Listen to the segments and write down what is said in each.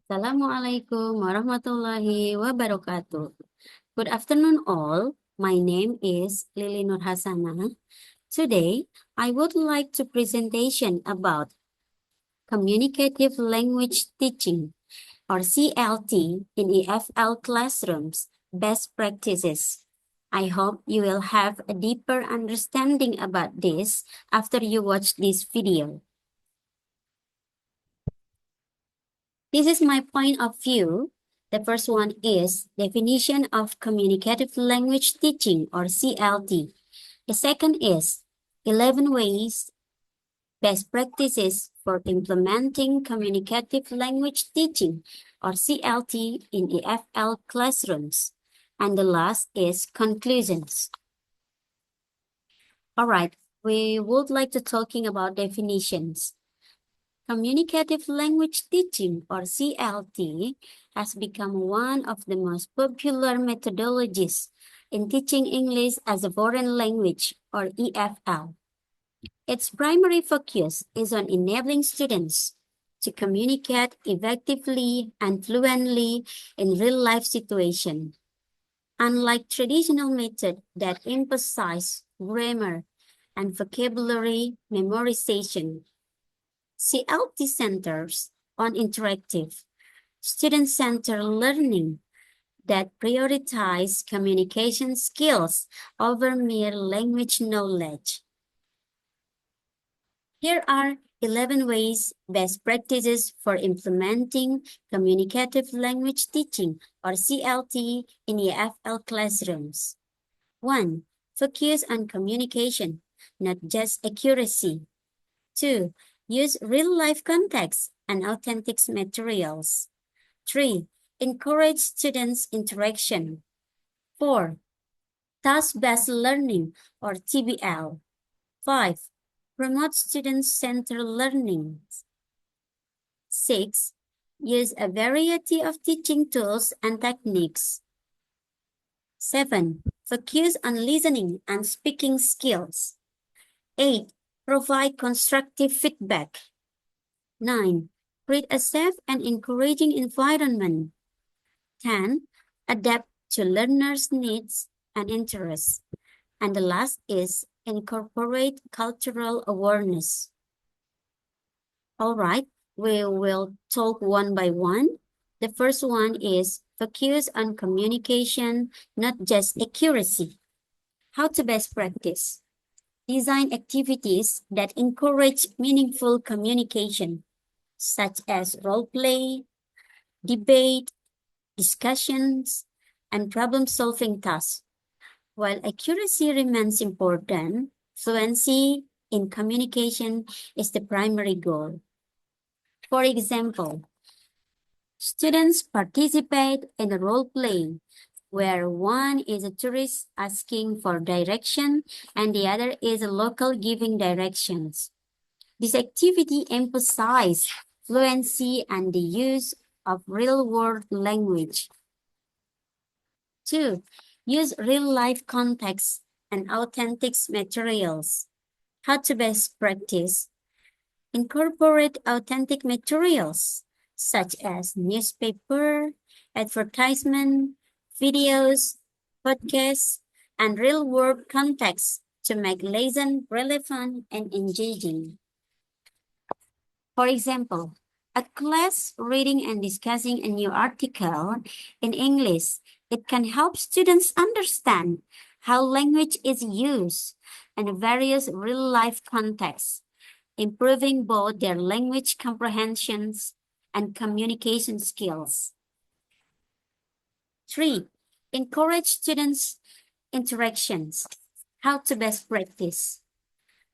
Assalamualaikum warahmatullahi wabarakatuh. Good afternoon all. My name is Lili Hasanah. Today, I would like to presentation about Communicative Language Teaching or CLT in EFL classrooms, best practices. I hope you will have a deeper understanding about this after you watch this video. This is my point of view. The first one is definition of communicative language teaching or CLT. The second is 11 ways best practices for implementing communicative language teaching or CLT in EFL classrooms. And the last is conclusions. All right, we would like to talking about definitions. Communicative language teaching, or CLT, has become one of the most popular methodologies in teaching English as a foreign language, or EFL. Its primary focus is on enabling students to communicate effectively and fluently in real-life situations. Unlike traditional methods that emphasize grammar and vocabulary memorization, CLT centers on interactive, student-centered learning that prioritize communication skills over mere language knowledge. Here are 11 ways best practices for implementing communicative language teaching or CLT in EFL classrooms. 1. Focus on communication, not just accuracy. 2. Use real-life context and authentic materials. 3. Encourage students' interaction. 4. Task-based learning or TBL. 5. Promote student-centered learning. 6. Use a variety of teaching tools and techniques. 7. Focus on listening and speaking skills. 8. Provide constructive feedback. 9. Create a safe and encouraging environment. 10. Adapt to learners' needs and interests. And the last is incorporate cultural awareness. All right, we will talk one by one. The first one is focus on communication, not just accuracy. How to best practice. Design activities that encourage meaningful communication, such as role play, debate, discussions, and problem-solving tasks. While accuracy remains important, fluency in communication is the primary goal. For example, students participate in a role play where one is a tourist asking for direction and the other is a local giving directions. This activity emphasizes fluency and the use of real-world language. 2. Use real-life context and authentic materials. How to best practice. Incorporate authentic materials such as newspaper, advertisement, videos, podcasts, and real-world context to make lesson relevant and engaging. For example, a class reading and discussing a new article in English, it can help students understand how language is used in various real-life contexts, improving both their language comprehensions and communication skills. 3. Encourage students' interactions. How to best practice.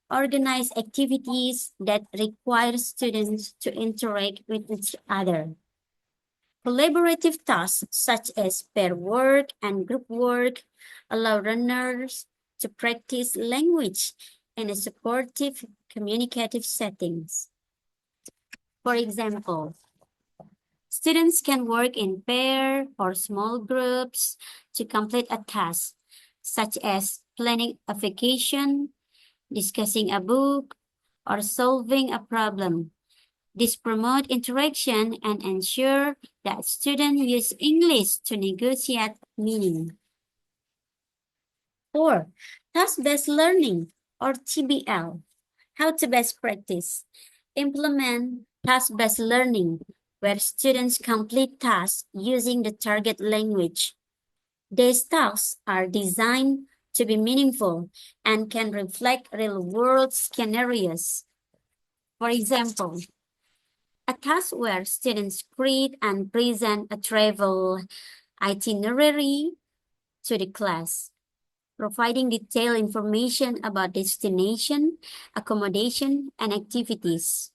Organize activities that require students to interact with each other. Collaborative tasks such as pair work and group work allow learners to practice language in a supportive communicative settings. For example, students can work in pair or small groups to complete a task, such as planning a vacation, discussing a book, or solving a problem. This promotes interaction and ensure that students use English to negotiate meaning. 4. Task-based learning or TBL. How to best practice. Implement task-based learning where students complete tasks using the target language. These tasks are designed to be meaningful and can reflect real-world scenarios. For example, a task where students create and present a travel itinerary to the class, providing detailed information about destination, accommodation, and activities.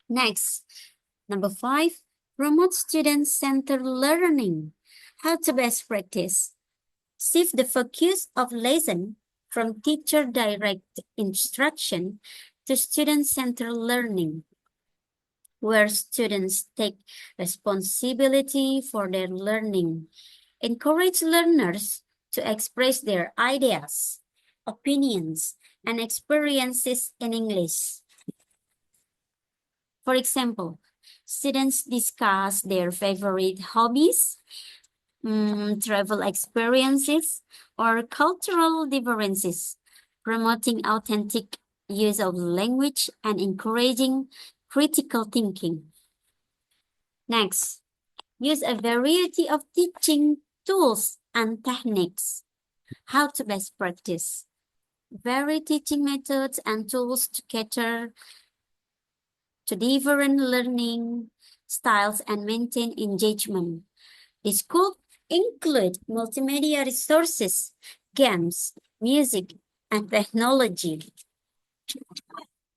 Next, number 5, promote student-centered learning. How to best practice. Shift the focus of lesson from teacher direct instruction to student-centered learning, where students take responsibility for their learning. Encourage learners to express their ideas, opinions, and experiences in English. For example, students discuss their favorite hobbies, travel experiences, or cultural differences, promoting authentic use of language and encouraging critical thinking. Next, use a variety of teaching tools and techniques. How to best practice. Vary teaching methods and tools to cater to different learning styles and maintain engagement. This could include multimedia resources, games, music, and technology.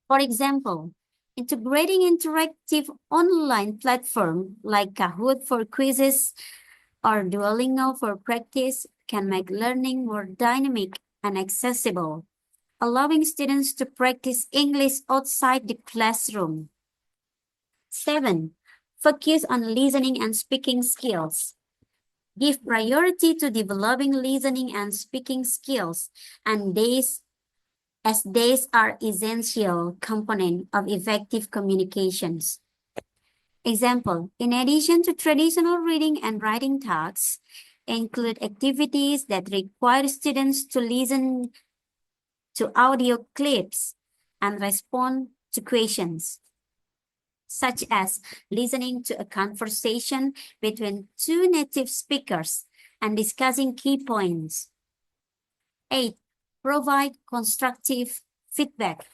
For example, integrating interactive online platforms like Kahoot for quizzes or Duolingo for practice can make learning more dynamic and accessible, allowing students to practice English outside the classroom. 7. Focus on listening and speaking skills. Give priority to developing listening and speaking skills, and these are essential component of effective communications. Example, in addition to traditional reading and writing tasks, include activities that require students to listen to audio clips and respond to questions, such as listening to a conversation between two native speakers and discussing key points. 8. Provide constructive feedback.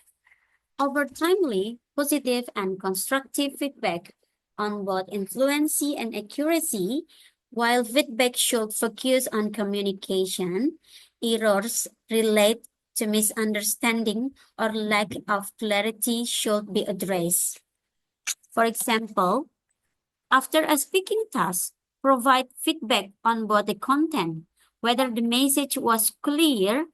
Over timely, positive, and constructive feedback on both influency and accuracy, while feedback should focus on communication, errors relate to misunderstanding or lack of clarity should be addressed. For example, after a speaking task, provide feedback on both the content, whether the message was clear,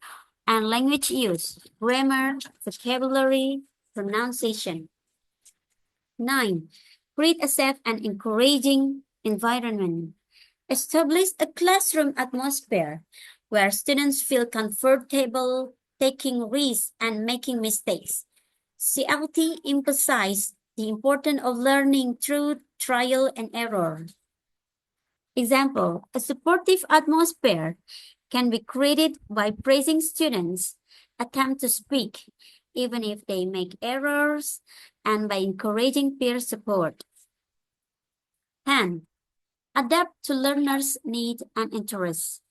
and language use, grammar, vocabulary, pronunciation. 9. Create a safe and encouraging environment. Establish a classroom atmosphere where students feel comfortable taking risks and making mistakes. CLT emphasizes the importance of learning through trial and error. Example, a supportive atmosphere can be created by praising students' attempt to speak, even if they make errors, and by encouraging peer support. 10. Adapt to learners' need and interests.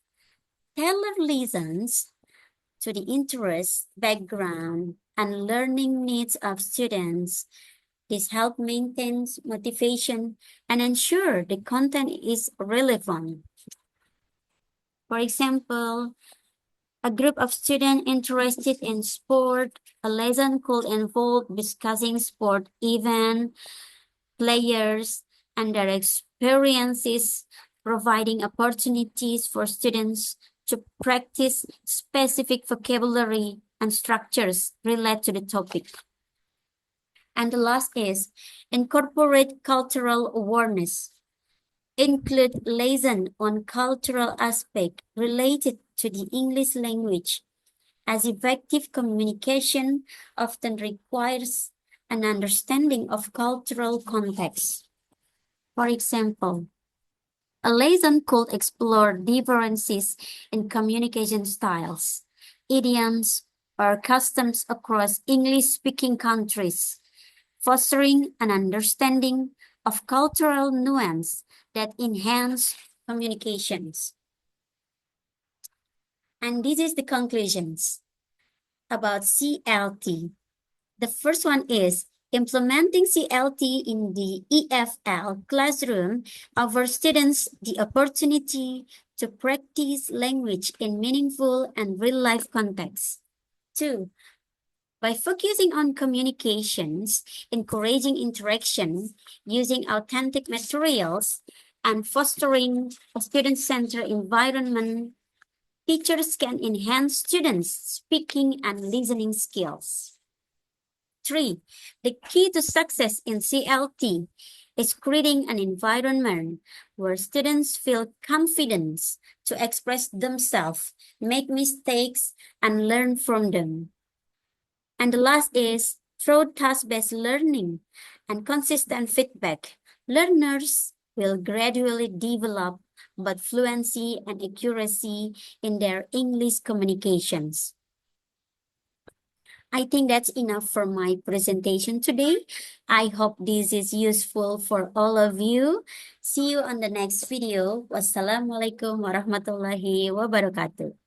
Tailor lessons to the interests, background, and learning needs of students. This helps maintain motivation and ensure the content is relevant. For example, a group of students interested in sport, a lesson could involve discussing sport events, players, and their experiences, providing opportunities for students to practice specific vocabulary and structures related to the topic. And the last is incorporate cultural awareness. Include lesson on cultural aspect related to the English language, as effective communication often requires an understanding of cultural context. For example, a lesson could explore differences in communication styles, idioms, or customs across English-speaking countries, fostering an understanding of cultural nuance that enhance communications. And this is the conclusions about CLT. The first one is implementing CLT in the EFL classroom offers students the opportunity to practice language in meaningful and real-life contexts. Two, by focusing on communications, encouraging interaction, using authentic materials, and fostering a student-centered environment, teachers can enhance students' speaking and listening skills. 3. The key to success in CLT is creating an environment where students feel confidence to express themselves, make mistakes, and learn from them. And the last is through task-based learning and consistent feedback, learners will gradually develop both fluency and accuracy in their English communications. I think that's enough for my presentation today. I hope this is useful for all of you. See you on the next video. Wassalamualaikum warahmatullahi wabarakatuh.